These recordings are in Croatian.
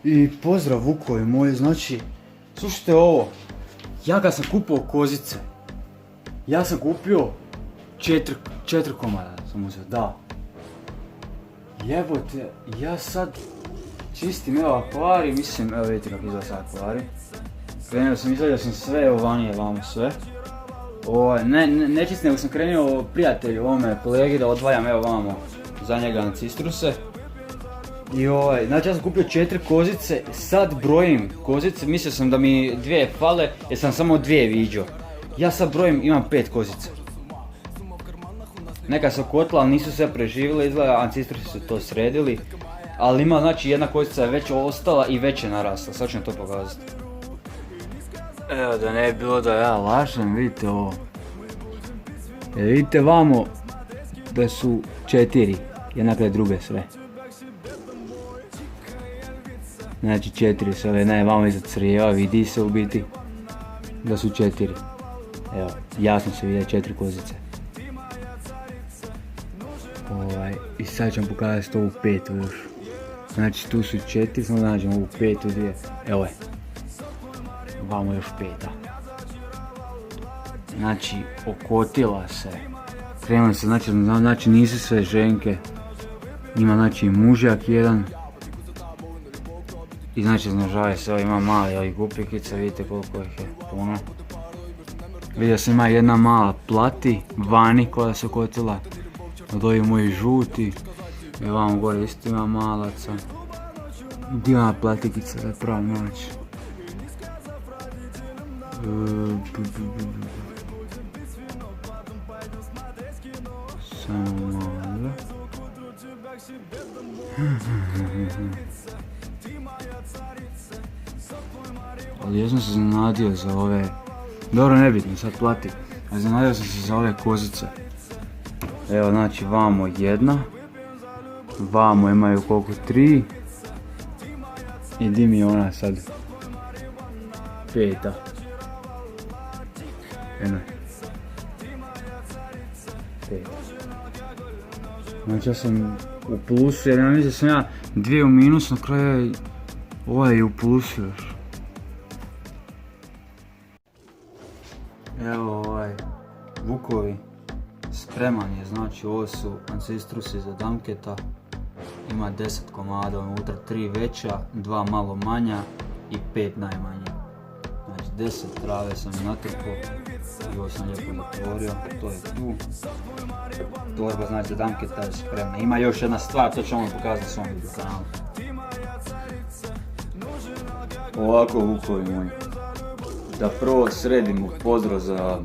I pozdrav Vukovi moji, znači, slušajte ovo, ja kad sam kupio kozice, ja sam kupio 4 komada sam uzeo, da. Jebote, ja sad čistim evo akvari, mislim, evo vidite kako izgleda sad akvari. Krenuo sam, izvadio sam sve, evo vanije vamo sve. Ne čistim, nego sam krenuo prijatelju, ovome kolegi da odvajam evo vamo za njega na cistruse. I znači ja sam kupio 4 kozice, sad brojim kozice, mislio sam da mi 2 fale jer sam samo 2 viđao. Ja sad brojim, imam 5 kozica. Neka su kotla, ali nisu sve preživjeli, izgleda, ancistrusi su to sredili. Ali ima znači jedna kozica je već ostala i već je narasla, sad ću vam to pokazati. Evo da ne bi bilo da ja lažem, vidite ovo. Vidite vamo da su 4, jednake druge sve. Znači 4 su ove, ne, vamo iza crijeva, vidi se u biti da su 4. Evo, jasno se vide 4 kozice. I sad ću vam pokazati ovu 5 još. Znači tu su 4, samo nađemo ovu 5 dvije. Evo je. Vamo još 5. Znači, okotila se. Krenuli se, znači nisu sve ženke. Ima znači mužjak jedan. I znači znažaje se, ima mali ovih gupikica, vidite koliko ih je puno. Vidio sam ima jedna mala plati, vani koja se okotila. Od ovih mojih žuti. I ovamo gore isto ima malaca. Gdje ima platikica da pravi naći? Samo malo. Ali ja sam se zanadio za ove... Dobro, nebitno, sad plati. Ali zanadio sam se za ove kozice. Evo, znači, vamo jedna. Vamo imaju koliko 3. I di mi je ona sad? 5. Eno je. 5. Znači ja sam u plusu, jer ja mislim da sam ja 2 u minusu, na kraju ovaj je u plusu još. Evo Vukovi, spreman je, znači ovo su ancistrusi za damketa. Ima 10 komada, unutra 3 veća, 2 malo manja i 5 najmanje. Znači 10 trave sam natrpao i ovo sam lijepo zatvorio, to je tu. Torba znači za damketa je spremna. Ima još jedna stvar, to ću vam pokazati na svom video kanalu. Ovako Vukovi moji. Da prvo sredimo pozdrav za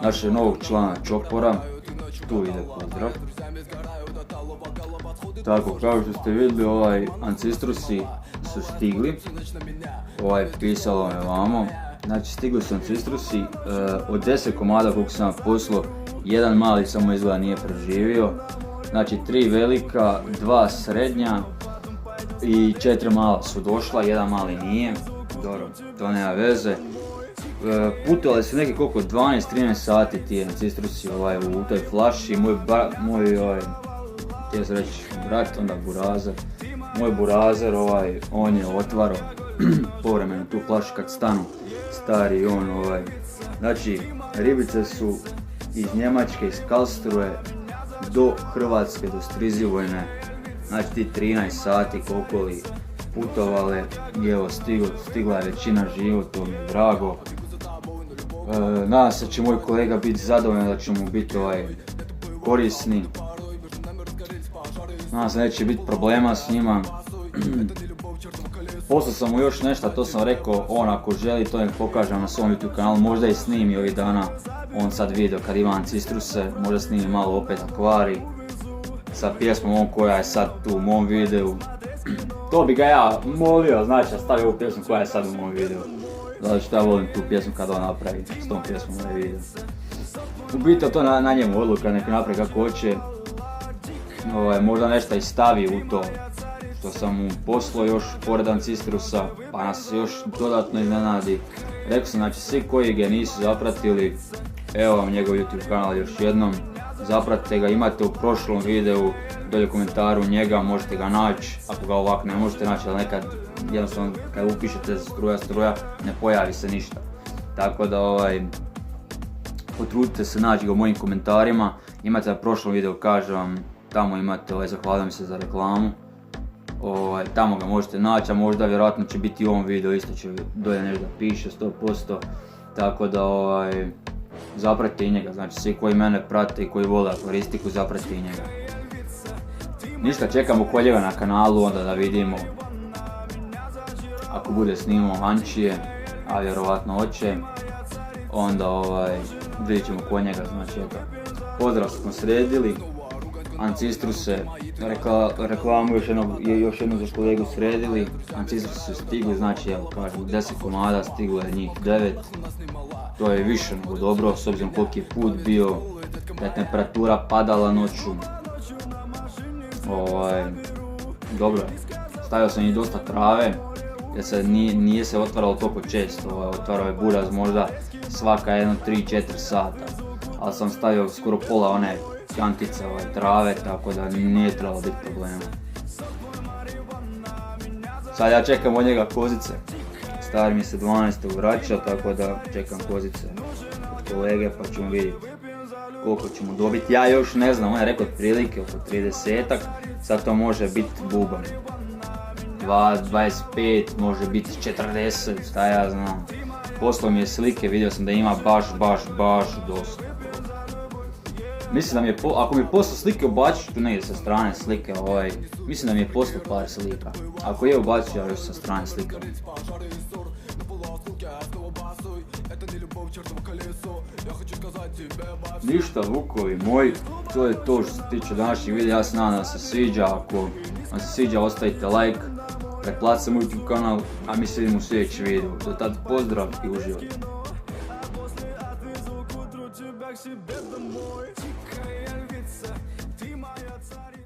našeg novog člana Čopora. Tu ide pozdrav. Tako, kao što ste vidjeli, ancistrusi su stigli. Pisalo me vamo. Znači stigli su ancistrusi. Od 10 komada koliko sam poslao, jedan mali samo izgleda nije preživio. Znači 3 velika, 2 srednja i 4 mala su došla, jedan mali nije. Dobro, to nema veze. Putovali su neki koliko 12-13 sati ti ancistrusi u toj flaši. Moj htio sam reći brat, onda burazer. Moj burazer on je otvarao povremeno tu flašu kad stanu stari i on Znači ribice su iz Njemačke, iz Karlsruhe do Hrvatske, do Strizivojne. Znači ti 13 sati koliko li putovale i evo stigla je većina živo, to mi je drago. Nadam se da će moj kolega biti zadovoljan, da će mu biti korisni. Nadam se da neće biti problema s njima. Poslao sam mu još nešto, to sam rekao, on ako želi to nek pokažem na svom YouTube kanalu, možda i snimi ovih dana. On sad video kad ima ancistruse, možda snimi malo opet akvari sa pjesmom koja je sad tu u mom videu. To bi ga ja molio, znači da stavi ovu pjesmu koja je sad u mom videu. Zato što ja volim tu pjesmu kada on napravi s tom pjesmom ovaj video. U biti to na njemu odluka, nek napravi kako hoće. Možda nešto i stavi u to što sam mu poslao još pored ancistrusa, pa nas još dodatno iznenadi. Rekao sam, znači svi koji ga nisu zapratili, evo vam njegov YouTube kanal još jednom. Zapratite ga, imate u prošlom videu, dolje u komentaru njega, možete ga naći. Ako ga ovako ne možete naći, ali nekad jednostavno kad upišete struja, ne pojavi se ništa. Tako da potrudite se naći ga u mojim komentarima, imate na prošlom videu, kažem vam, tamo imate, zahvaljujem se za reklamu. Tamo ga možete naći, a možda vjerojatno će biti i u ovom videu, isto će dolje nešto da piše 100%. Tako da zapratite i njega, znači svi koji mene prate i koji vole akvaristiku, zapratite i njega. Ništa, čekamo koljega na kanalu, onda da vidimo ako bude snimao Hančije, a vjerovatno hoće, onda vidjet ćemo kod njega, znači eto. Pozdrav smo sredili, Ancistruse, reklamu još jednu za kolegu sredili, Ancistruse su stigli, znači evo kažem 10 komada, stiglo je njih 9. To je više nego dobro, s obzirom koliki je put bio, da je temperatura padala noću. Dobro je, stavio sam i dosta trave, jer se nije se otvaralo toliko često, otvarao je buraz možda svaka 1-3-4 sata, ali sam stavio skoro pola one kantice trave, tako da nije trebalo biti problema. Sad ja čekam od njega kozice, stari mi se 12. vraća, tako da čekam kozice od kolege pa ćemo vidjeti koliko ćemo dobiti. Ja još ne znam, on je rekao otprilike oko 30-ak, sad to može biti buban. 25, može biti 40, šta ja znam. Poslao mi je slike, vidio sam da ima baš dosta. Mislim da mi je, ako mi je poslao slike, ubacit ću negdje sa strane slike, mislim da mi je poslao par slika. Ako je ubacit ću ja još sa strane slika. Ništa vukovi moji, to je to što se tiče današnjeg videa, ja se nadam da se sviđa, ako vam se sviđa ostavite like, pretplatite moj YouTube kanal, a mi se vidimo u sljedećem videu. Do tad pozdrav i uživajte. Back, she bet the more. Ти моя царица.